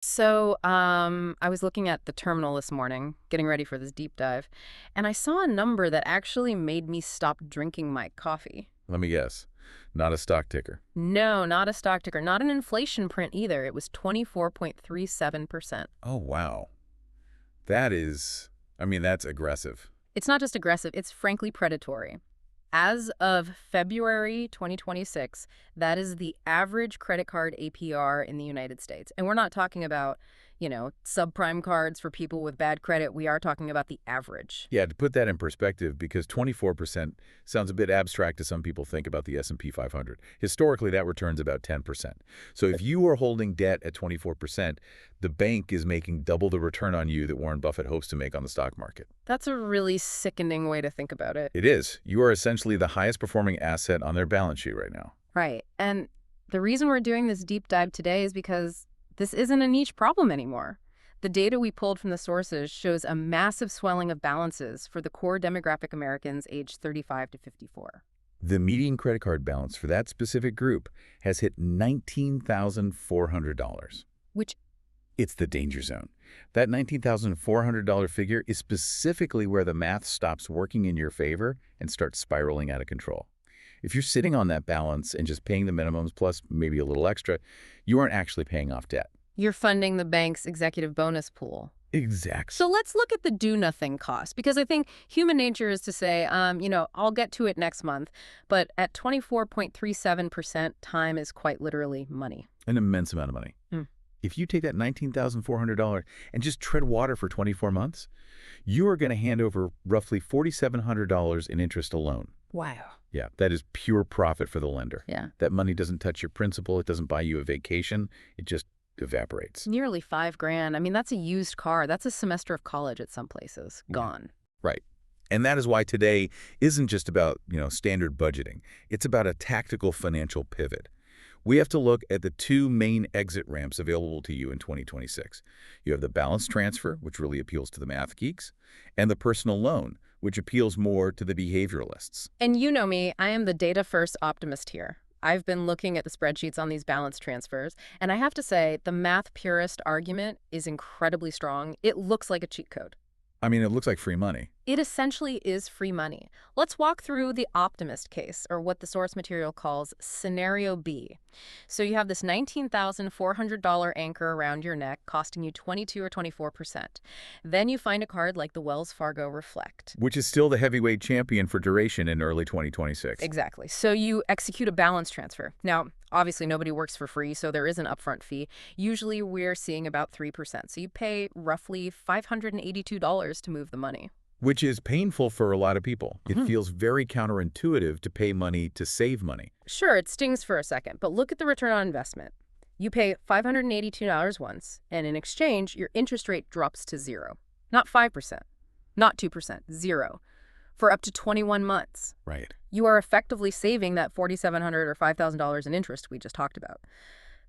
I was looking at the terminal this morning, getting ready for this deep dive, and I saw a number that actually made me stop drinking my coffee. Let me guess. Not a stock ticker. No, not a stock ticker, not an inflation print either. It was 24.37%. Oh, wow. That is, that's aggressive. It's not just aggressive, it's frankly predatory. As of February 2026, that is the average credit card APR in the United States. And we're not talking about, subprime cards for people with bad credit. We are talking about the average. Yeah, to put that in perspective, because 24% sounds a bit abstract to some people think about the S&P 500. Historically, that returns about 10%. So if you are holding debt at 24%, the bank is making double the return on you that Warren Buffett hopes to make on the stock market. That's a really sickening way to think about it. It is. You are essentially the highest performing asset on their balance sheet right now. Right. And the reason we're doing this deep dive today is because this isn't a niche problem anymore. The data we pulled from the sources shows a massive swelling of balances for the core demographic Americans aged 35 to 54. The median credit card balance for that specific group has hit $19,400. Which, It's the danger zone. That $19,400 figure is specifically where the math stops working in your favor and starts spiraling out of control. If you're sitting on that balance and just paying the minimums plus maybe a little extra, you aren't actually paying off debt. you're funding the bank's executive bonus pool. Exactly. So let's look at the do-nothing cost, because I think human nature is to say, I'll get to it next month. But at 24.37%, time is quite literally money. An immense amount of money. Mm. If you take that $19,400 and just tread water for 24 months, you are going to hand over roughly $4,700 in interest alone. Wow. Yeah, that is pure profit for the lender. Yeah. That money doesn't touch your principal. It doesn't buy you a vacation. It just evaporates. Nearly $5,000. I mean, that's a used car. That's a semester of college at some places. Gone. Right. And that is why today isn't just about, standard budgeting. It's about a tactical financial pivot. We have to look at the two main exit ramps available to you in 2026. You have the balance transfer, which really appeals to the math geeks, and the personal loan, which appeals more to the behavioralists. And you know me, I am the data-first optimist here. I've been looking at the spreadsheets on these balance transfers, and I have to say, the math purist argument is incredibly strong. It looks like a cheat code. It looks like free money. It essentially is free money. Let's walk through the optimist case, or what the source material calls scenario B. So you have this $19,400 anchor around your neck costing you 22 or 24%. Then you find a card like the Wells Fargo Reflect. Which is still the heavyweight champion for duration in early 2026. Exactly. So you execute a balance transfer. Now, obviously nobody works for free, so there is an upfront fee. Usually we're seeing about 3%. So you pay roughly $582 to move the money. Which is painful for a lot of people. It feels very counterintuitive to pay money to save money. Sure, it stings for a second, but look at the return on investment. You pay $582 once, and in exchange, your interest rate drops to zero. Not 5%, not 2%, zero, for up to 21 months. Right. You are effectively saving that $4,700 or $5,000 in interest we just talked about.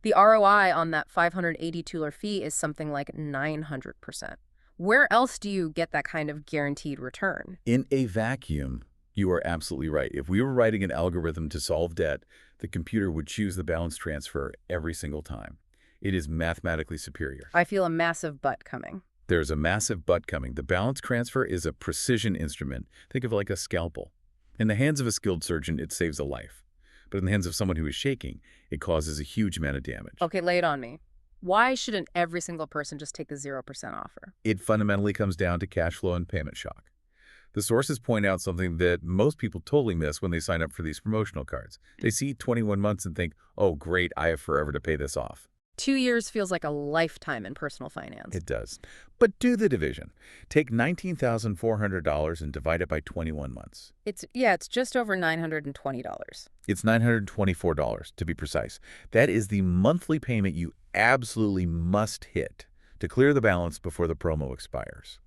The ROI on that $582 fee is something like 900%. Where else do you get that kind of guaranteed return? In a vacuum, you are absolutely right. If we were writing an algorithm to solve debt, the computer would choose the balance transfer every single time. It is mathematically superior. I feel a massive but coming. There's a massive but coming. The balance transfer is a precision instrument. Think of it like a scalpel. In the hands of a skilled surgeon, it saves a life. But in the hands of someone who is shaking, it causes a huge amount of damage. Okay, lay it on me. Why shouldn't every single person just take the 0% offer? It fundamentally comes down to cash flow and payment shock. The sources point out something that most people totally miss when they sign up for these promotional cards. They see 21 months and think, oh, great, I have forever to pay this off. 2 years feels like a lifetime in personal finance. It does. But do the division. Take $19,400 and divide it by 21 months. It's just over $920. It's $924 to be precise. That is the monthly payment you absolutely must hit to clear the balance before the promo expires.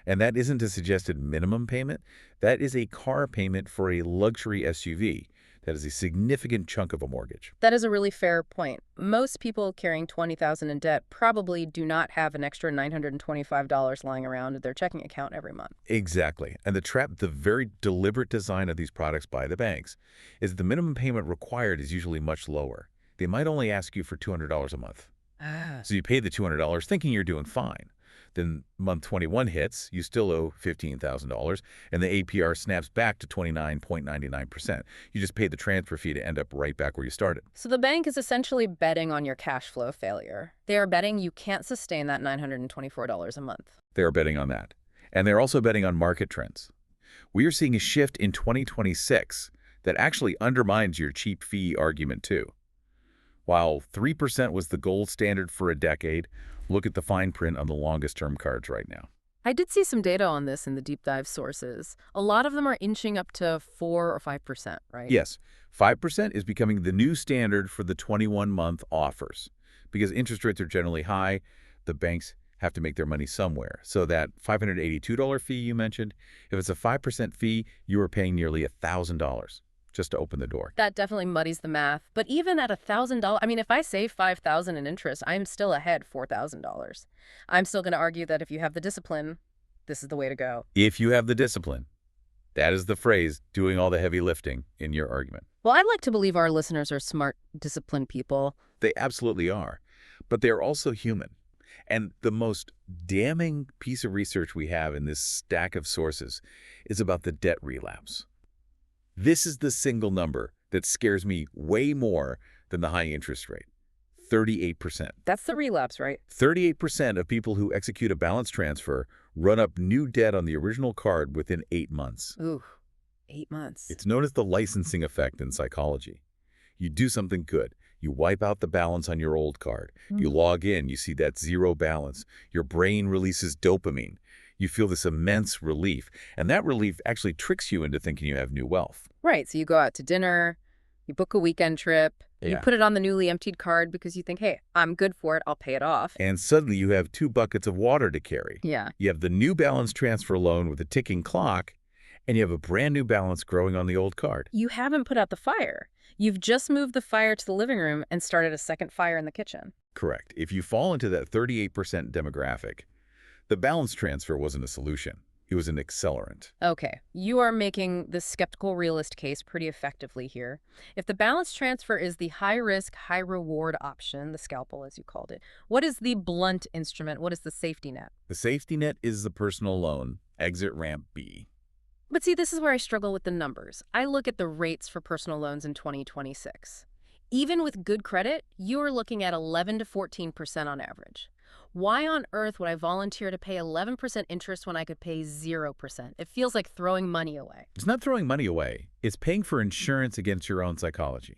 And that isn't a suggested minimum payment. That is a car payment for a luxury SUV. That is a significant chunk of a mortgage. That is a really fair point. Most people carrying $20,000 in debt probably do not have an extra $925 lying around in their checking account every month. Exactly. And the very deliberate design of these products by the banks is the minimum payment required is usually much lower. They might only ask you for $200 a month. Ah. So you pay the $200 thinking you're doing fine. Then month 21 hits, you still owe $15,000, and the APR snaps back to 29.99%. You just paid the transfer fee to end up right back where you started. So the bank is essentially betting on your cash flow failure. They are betting you can't sustain that $924 a month. They're betting on that. And they're also betting on market trends. We are seeing a shift in 2026 that actually undermines your cheap fee argument too. While 3% was the gold standard for a decade, look at the fine print on the longest-term cards right now. I did see some data on this in the deep dive sources. A lot of them are inching up to 4 or 5%, right? Yes, 5% is becoming the new standard for the 21-month offers. Because interest rates are generally high, the banks have to make their money somewhere. So that $582 fee you mentioned, if it's a 5% fee, you are paying nearly $1,000 just to open the door. That definitely muddies the math. But even at $1,000, I mean, if I save $5,000 in interest, I'm still ahead $4,000. I'm still going to argue that if you have the discipline, this is the way to go. If you have the discipline, that is the phrase doing all the heavy lifting in your argument. Well, I'd like to believe our listeners are smart, disciplined people. They absolutely are. But they are also human. And the most damning piece of research we have in this stack of sources is about the debt relapse. This is the single number that scares me way more than the high interest rate, 38%. That's the relapse, right? 38% of people who execute a balance transfer run up new debt on the original card within 8 months. Ooh, 8 months. It's known as the licensing effect in psychology. You do something good. You wipe out the balance on your old card. You log in, you see that zero balance. Your brain releases dopamine. You feel this immense relief, and that relief actually tricks you into thinking you have new wealth. Right, so you go out to dinner, you book a weekend trip, you Yeah. put it on the newly emptied card because you think, hey, I'm good for it, I'll pay it off. And suddenly you have 2 buckets of water to carry. Yeah. You have the new balance transfer loan with a ticking clock, and you have a brand new balance growing on the old card. You haven't put out the fire. You've just moved the fire to the living room and started a second fire in the kitchen. Correct. If you fall into that 38% demographic, the balance transfer wasn't a solution. It was an accelerant. Okay, you are making the skeptical realist case pretty effectively here. If the balance transfer is the high-risk, high-reward option, the scalpel as you called it, what is the blunt instrument? What is the safety net? The safety net is the personal loan, exit ramp B. But see, this is where I struggle with the numbers. I look at the rates for personal loans in 2026. Even with good credit, you are looking at 11 to 14% on average. Why on earth would I volunteer to pay 11% interest when I could pay 0%? It feels like throwing money away. It's not throwing money away. It's paying for insurance against your own psychology.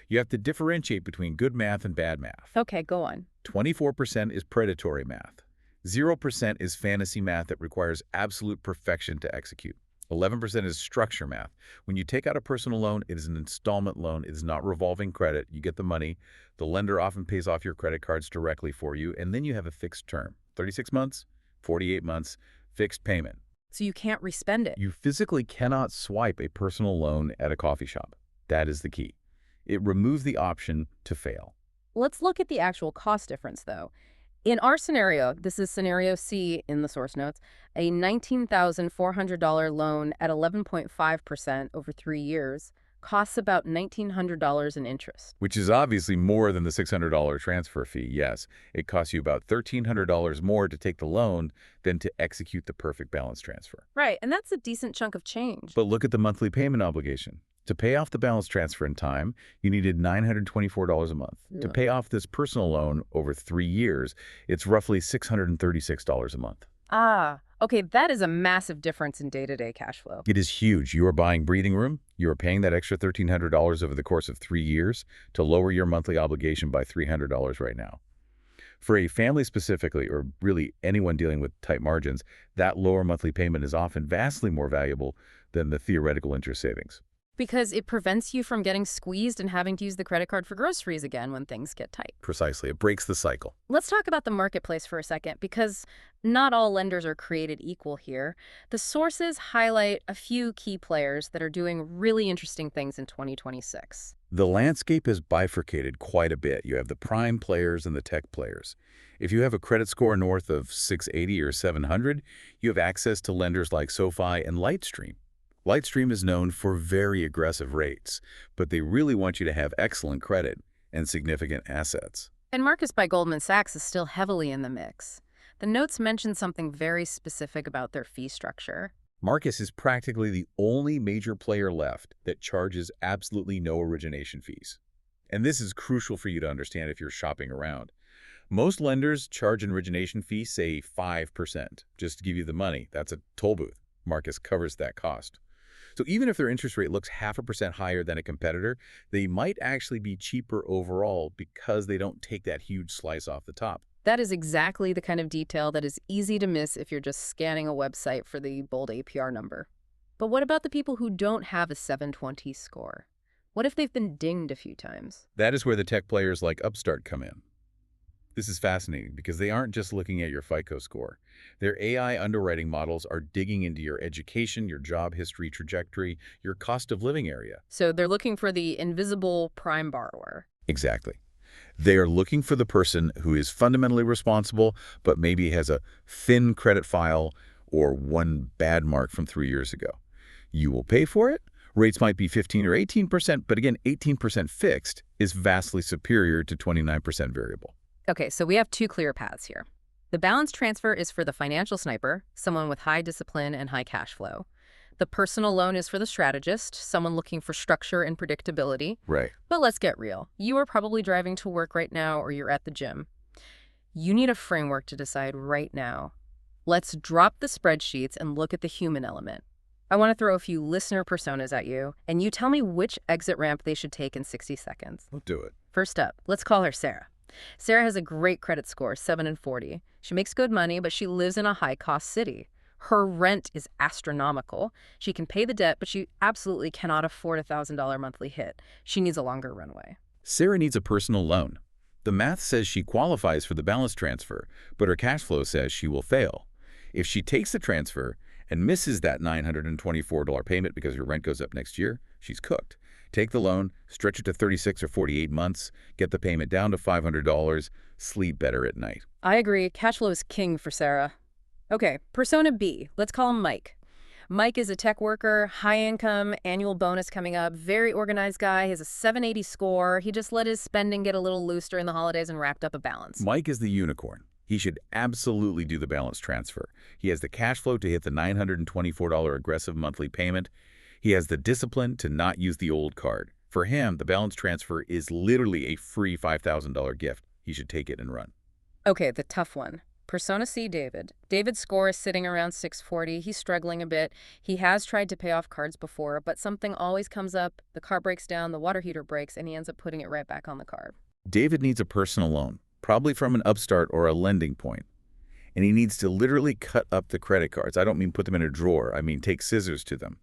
You have to differentiate between good math and bad math. Okay, go on. 24% is predatory math. 0% is fantasy math that requires absolute perfection to execute. 11% is structure math. When you take out a personal loan, it is an installment loan. It is not revolving credit. You get the money. The lender often pays off your credit cards directly for you, and then you have a fixed term. 36 months, 48 months, fixed payment. So you can't respend it. You physically cannot swipe a personal loan at a coffee shop. That is the key. It removes the option to fail. Let's look at the actual cost difference, though. In our scenario, this is scenario C in the source notes, a $19,400 loan at 11.5% over 3 years costs about $1,900 in interest. Which is obviously more than the $600 transfer fee, yes. It costs you about $1,300 more to take the loan than to execute the perfect balance transfer. Right, and that's a decent chunk of change. But look at the monthly payment obligation. To pay off the balance transfer in time, you needed $924 a month. To pay off this personal loan over 3 years, it's roughly $636 a month. Ah, okay, that is a massive difference in day-to-day cash flow. It is huge. You are buying breathing room. You are paying that extra $1,300 over the course of 3 years to lower your monthly obligation by $300 right now. For a family specifically, or really anyone dealing with tight margins, that lower monthly payment is often vastly more valuable than the theoretical interest savings. Because it prevents you from getting squeezed and having to use the credit card for groceries again when things get tight. Precisely. It breaks the cycle. Let's talk about the marketplace for a second, because not all lenders are created equal here. The sources highlight a few key players that are doing really interesting things in 2026. The landscape has bifurcated quite a bit. You have the prime players and the tech players. If you have a credit score north of 680 or 700, you have access to lenders like SoFi and Lightstream. Lightstream is known for very aggressive rates, but they really want you to have excellent credit and significant assets. And Marcus by Goldman Sachs is still heavily in the mix. The notes mention something very specific about their fee structure. Marcus is practically the only major player left that charges absolutely no origination fees. And this is crucial for you to understand if you're shopping around. Most lenders charge an origination fee, say 5%, just to give you the money. That's a toll booth. Marcus covers that cost. So even if their interest rate looks 0.5% higher than a competitor, they might actually be cheaper overall because they don't take that huge slice off the top. That is exactly the kind of detail that is easy to miss if you're just scanning a website for the bold APR number. But what about the people who don't have a 720 score? What if they've been dinged a few times? That is where the tech players like Upstart come in. This is fascinating because they aren't just looking at your FICO score. Their AI underwriting models are digging into your education, your job history trajectory, your cost of living area. So they're looking for the invisible prime borrower. Exactly. They are looking for the person who is fundamentally responsible, but maybe has a thin credit file or one bad mark from 3 years ago. You will pay for it. Rates might be 15 or 18%, but again, 18% fixed is vastly superior to 29% variable. Okay, so we have two clear paths here. The balance transfer is for the financial sniper, someone with high discipline and high cash flow. The personal loan is for the strategist, someone looking for structure and predictability. Right. But let's get real. You are probably driving to work right now or you're at the gym. You need a framework to decide right now. Let's drop the spreadsheets and look at the human element. I want to throw a few listener personas at you, and you tell me which exit ramp they should take in 60 seconds. We'll do it. First up, let's call her Sarah. Sarah has a great credit score, 740. She makes good money, but she lives in a high-cost city. Her rent is astronomical. She can pay the debt, but she absolutely cannot afford a $1,000 monthly hit. She needs a longer runway. Sarah needs a personal loan. The math says she qualifies for the balance transfer, but her cash flow says she will fail. If she takes the transfer and misses that $924 payment because her rent goes up next year, she's cooked. Take the loan, stretch it to 36 or 48 months, get the payment down to $500, sleep better at night. I agree. Cash flow is king for Sarah. Okay, persona B. Let's call him Mike. Mike is a tech worker, high income, annual bonus coming up, very organized guy. He has a 780 score. He just let his spending get a little loose during the holidays and wrapped up a balance. Mike is the unicorn. He should absolutely do the balance transfer. He has the cash flow to hit the $924 aggressive monthly payment. He has the discipline to not use the old card. For him, the balance transfer is literally a free $5,000 gift. He should take it and run. Okay, the tough one. Persona C, David. David's score is sitting around 640. He's struggling a bit. He has tried to pay off cards before, but something always comes up. The car breaks down, the water heater breaks, and he ends up putting it right back on the card. David needs a personal loan, probably from an Upstart or a lending point. And he needs to literally cut up the credit cards. I don't mean put them in a drawer. I mean take scissors to them.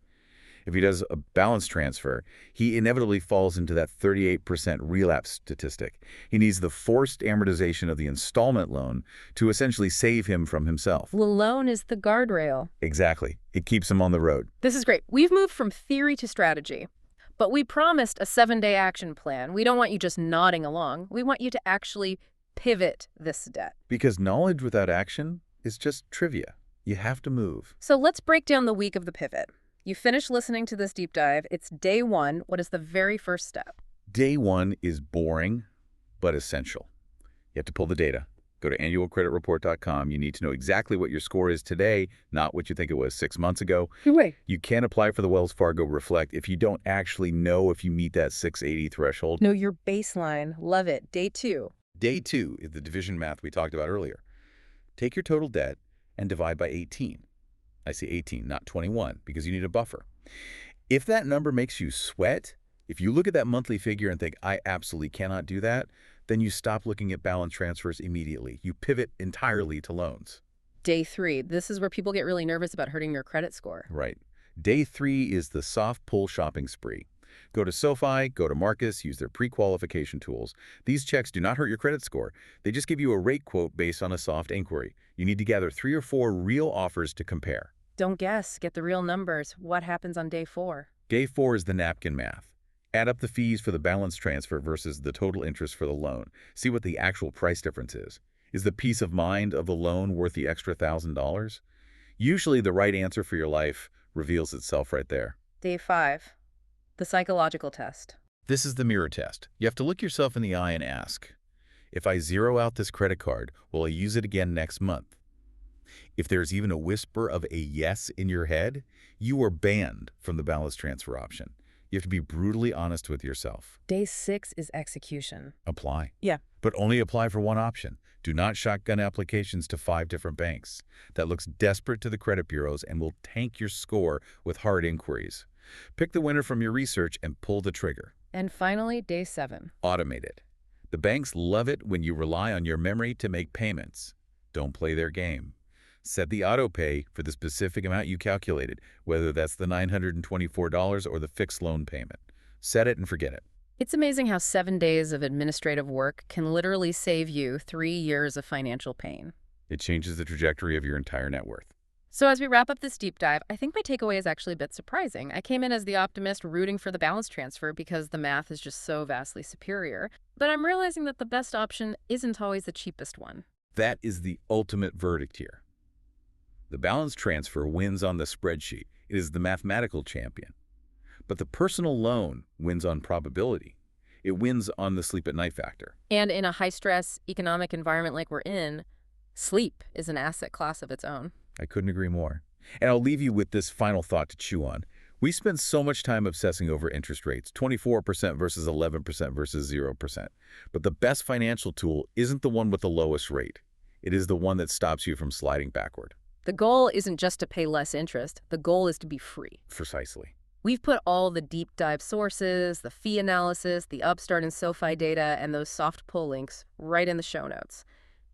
If he does a balance transfer, he inevitably falls into that 38% relapse statistic. He needs the forced amortization of the installment loan to essentially save him from himself. The loan is the guardrail. Exactly. It keeps him on the road. This is great. We've moved from theory to strategy. But we promised a 7-day action plan. We don't want you just nodding along. We want you to actually pivot this debt. Because knowledge without action is just trivia. You have to move. So let's break down the week of the pivot. You finish listening to this deep dive. It's day one. What is the very first step? Day one is boring, but essential. You have to pull the data. Go to annualcreditreport.com. You need to know exactly what your score is today, not what you think it was 6 months ago. Wait. You can't apply for the Wells Fargo Reflect if you don't actually know if you meet that 680 threshold. Know your baseline. Love it. Day two. Day two is the division math we talked about earlier. Take your total debt and divide by 18. I say 18, not 21, because you need a buffer. If that number makes you sweat, if you look at that monthly figure and think, I absolutely cannot do that, then you stop looking at balance transfers immediately. You pivot entirely to loans. Day three. This is where people get really nervous about hurting your credit score. Right. Day three is the soft pull shopping spree. Go to SoFi, go to Marcus, use their pre-qualification tools. These checks do not hurt your credit score. They just give you a rate quote based on a soft inquiry. You need to gather 3 or 4 real offers to compare. Don't guess. Get the real numbers. What happens on day four? Day four is the napkin math. Add up the fees for the balance transfer versus the total interest for the loan. See what the actual price difference is. Is the peace of mind of the loan worth the extra $1,000? Usually the right answer for your life reveals itself right there. Day five. The psychological test. This is the mirror test. You have to look yourself in the eye and ask, If I zero out this credit card, will I use it again next month? If there's even a whisper of a yes in your head, you are banned from the balance transfer option. You have to be brutally honest with yourself. Day 6 is execution. Apply. Yeah. But only apply for one option. Do not shotgun applications to 5 different banks. That looks desperate to the credit bureaus and will tank your score with hard inquiries. Pick the winner from your research and pull the trigger. And finally, day 7. Automate it. The banks love it when you rely on your memory to make payments. Don't play their game. Set the auto pay for the specific amount you calculated, whether that's the $924 or the fixed loan payment. Set it and forget it. It's amazing how 7 days of administrative work can literally save you 3 years of financial pain. It changes the trajectory of your entire net worth. So as we wrap up this deep dive, I think my takeaway is actually a bit surprising. I came in as the optimist rooting for the balance transfer because the math is just so vastly superior. But I'm realizing that the best option isn't always the cheapest one. That is the ultimate verdict here. The balance transfer wins on the spreadsheet. It is the mathematical champion. But the personal loan wins on probability. It wins on the sleep at night factor. And in a high-stress economic environment like we're in, sleep is an asset class of its own. I couldn't agree more. And I'll leave you with this final thought to chew on. We spend so much time obsessing over interest rates, 24% versus 11% versus 0%. But the best financial tool isn't the one with the lowest rate. It is the one that stops you from sliding backward. The goal isn't just to pay less interest. The goal is to be free. Precisely. We've put all the deep dive sources, the fee analysis, the Upstart and SoFi data, and those soft pull links right in the show notes.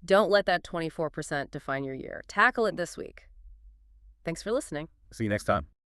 Don't let that 24% define your year. Tackle it this week. Thanks for listening. See you next time.